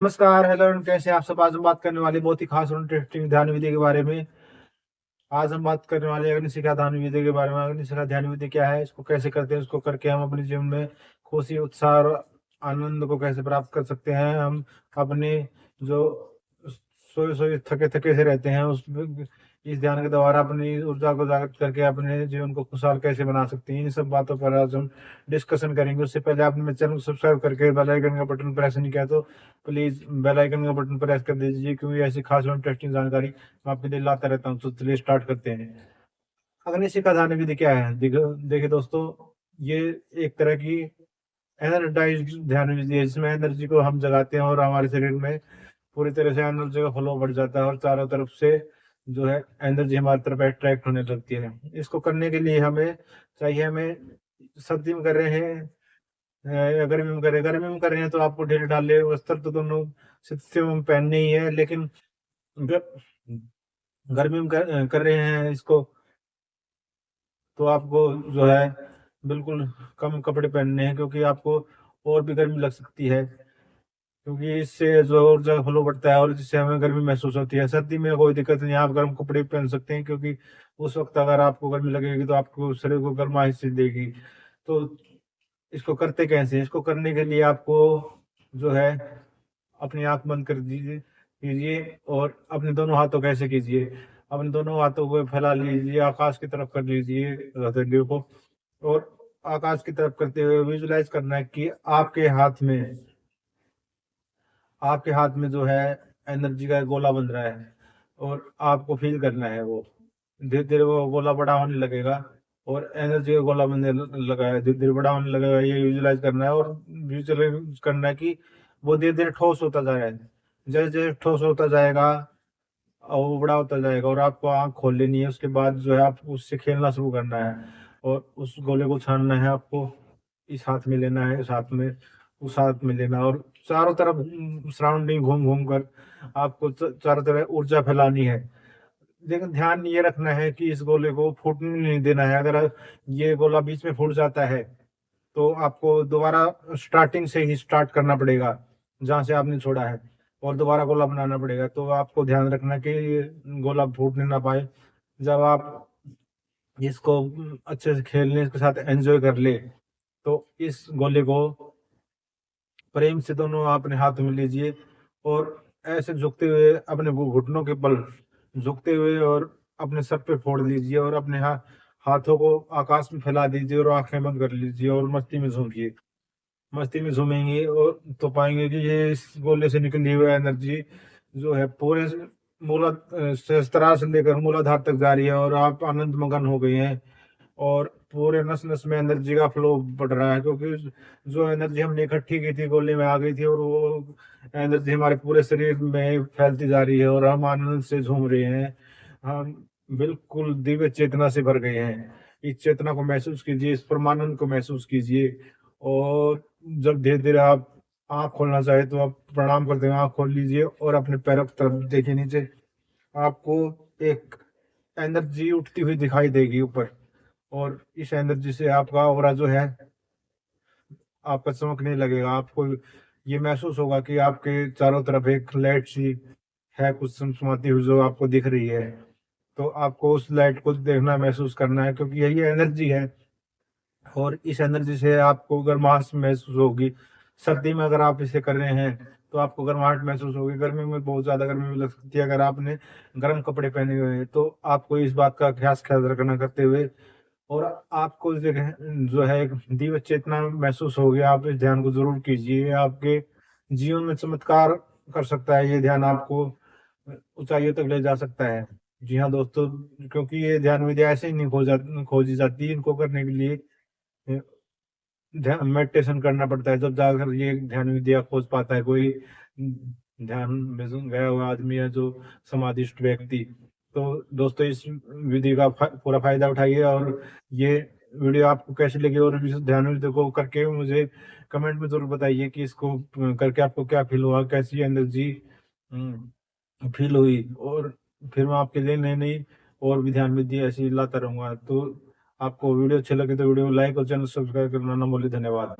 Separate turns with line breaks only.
नमस्कार, hello and कैसे हैं आप सब। आज हम बात करने वाले बहुत ही खास और इंटरेस्टिंग ध्यान विधि के बारे में। आज हम बात करने वाले हैं अग्निशिखा ध्यान विधि के बारे में। अग्निशिखा ध्यान विधि क्या है, इसको कैसे करते हैं, इसको करके हम अपने जीवन में खुशी, उत्साह और आनंद को कैसे प्राप्त कर सकते हैं। हम अपने जो सोए सोए थके थके से रहते हैं उस इस ध्यान के द्वारा अपनी ऊर्जा को जागृत करके अपने जीवन को खुशहाल कैसे बना सकते हैं, इन सब बातों पर आज हम डिस्कशन करेंगे। उससे पहले आपने मेरे चैनल को सब्सक्राइब करके बेल आइकन का बटन प्रेस नहीं किया तो प्लीज बेल आइकन का बटन प्रेस कर दीजिए, क्योंकि ऐसी खास और इंटरेस्टिंग जानकारी मैं आपके लिए लाता रहता हूँ। तो चलिए स्टार्ट करते हैं। अग्निशिखा ध्यान विधि क्या है? देखिए दोस्तों, ये एक तरह की एनर्जाइज ध्यान विधि है जिसमें एनर्जी को हम जगाते हैं और हमारे शरीर में पूरी तरह से एनर्जी का फ्लो बढ़ जाता है और चारों तरफ से जो है एनर्जी हमारी तरफ अट्रैक्ट होने लगती है। इसको करने के लिए हमें सर्दी में कर रहे हैं या गर्मी में कर रहे हैं तो आपको ढीले ढाले वस्त्र तो दोनों स्थितियों में पहनने ही है। लेकिन ग- गर्मी में कर रहे हैं इसको तो आपको जो है बिल्कुल कम कपड़े पहनने हैं, क्योंकि आपको और भी गर्मी लग सकती है, क्योंकि इससे जो ऊर्जा फ्लो बढ़ता है और जिससे हमें गर्मी महसूस होती है। सर्दी में कोई दिक्कत नहीं, आप गर्म कपड़े पहन सकते हैं, क्योंकि उस वक्त अगर आपको गर्मी लगेगी तो आपको शरीर को गर्माहट से देगी। तो इसको करते कैसे? इसको करने के लिए आपको जो है अपनी आंख बंद कर दीजिए कीजिए और अपने दोनों हाथों कैसे कीजिए, अपने दोनों हाथों को फैला लीजिए, आकाश की तरफ कर लीजिए हथेलियों को। और आकाश की तरफ करते हुए विजुलाइज करना है कि आपके हाथ में जो है एनर्जी का गोला बन रहा है और आपको फील करना है वो धीरे धीरे वो गोला बड़ा होने लगेगा और एनर्जी का गोला बनने लगा है, धीरे धीरे बड़ा होने लगेगा। ये विजुलाइज करना है और विजुलाइज करना है कि वो धीरे धीरे ठोस होता जा रहा है। जैसे जैसे ठोस होता जाएगा और वो बड़ा होता जाएगा और आपको आँख खोल लेनी है। उसके बाद जो है आप उससे खेलना शुरू करना है और उस गोले को छानना है आपको। इस हाथ में लेना है, इस हाथ में, उस हाथ में लेना और चारों तरफ सराउंडिंग घूम घूम कर आपको चारों तरफ ऊर्जा फैलानी है। लेकिन ध्यान ये रखना है कि इस गोले को फूटने नहीं देना है। अगर ये गोला बीच में फूट जाता है तो आपको दोबारा स्टार्टिंग से ही स्टार्ट करना पड़ेगा जहाँ से आपने छोड़ा है और दोबारा गोला बनाना पड़ेगा। तो आपको ध्यान रखना कि ये गोला फूटने ना पाए। जब आप इसको अच्छे से खेलने के साथ एंजॉय कर ले तो इस गोले को प्रेम से दोनों अपने हाथ में लीजिए और ऐसे झुकते हुए अपने घुटनों के बल झुकते हुए और अपने सर पे फोड़ लीजिए और अपने हाथों को आकाश में फैला दीजिए और आंखें बंद कर लीजिए और मस्ती में झूमिए। मस्ती में झूमेंगे और तो पाएंगे कि ये इस गोले से निकली हुई एनर्जी जो है पूरे सहस्त्रार से लेकर मूलाधार तक जा रही है और आप आनंद मगन हो गए हैं और पूरे नस नस में एनर्जी का फ्लो बढ़ रहा है, क्योंकि जो एनर्जी हमने इकट्ठी की थी गोले में आ गई थी और वो एनर्जी हमारे पूरे शरीर में फैलती जा रही है और हम आनंद से झूम रहे हैं। हम बिल्कुल दिव्य चेतना से भर गए हैं। इस चेतना को महसूस कीजिए, इस परमानंद को महसूस कीजिए। और जब धीरे धीरे आप आँख खोलना चाहे तो आप प्रणाम करते हुए आँख खोल लीजिए और अपने पैरों की तरफ देखिए नीचे। आपको एक एनर्जी उठती हुई दिखाई देगी ऊपर और इस एनर्जी से आपका ऑरा जो है आपका चमकने लगेगा। आपको ये महसूस होगा कि आपके चारों तरफ एक लाइट सी है कुछ चमचमाती हुई जो आपको दिख रही है। तो आपको उस लाइट को देखना, महसूस करना है, क्योंकि यही एनर्जी है और इस एनर्जी से आपको गर्माहट महसूस होगी। सर्दी में अगर आप इसे कर रहे हैं तो आपको गर्माहट महसूस होगी। गर्मी में बहुत ज़्यादा गर्मी भी लग सकती है अगर आपने गर्म कपड़े पहने हुए हैं। तो आपको इस बात का खास ख्याल रखना करते हुए और आपको जो है एक दिव्य चेतना महसूस होगी। आप इस ध्यान को जरूर कीजिए, आपके जीवन में चमत्कार कर सकता है ये ध्यान, आपको ऊंचाइयों तक ले जा सकता है। जी हाँ दोस्तों, क्योंकि ये ध्यान विधि ऐसे ही नहीं खोजी जाती। इनको करने के लिए ध्यान मेडिटेशन करना पड़ता है, जब जाकर ये ध्यान विद्या खोज पाता है कोई ध्यान में गया हुआ आदमी है जो समाधिष्ट व्यक्ति। तो दोस्तों, इस विधि का पूरा फायदा उठाइए और ये वीडियो आपको कैसी लगी और इस ध्यान विधि को करके मुझे कमेंट में जरूर बताइए कि इसको करके आपको क्या फील हुआ, कैसी एनर्जी फील हुई। और फिर मैं आपके लिए नई नई और भी ध्यान विधि ऐसी लाता रहूंगा। तो आपको वीडियो अच्छे लगे तो वीडियो को लाइक और चैनल सब्सक्राइब करना ना भूलिए। धन्यवाद।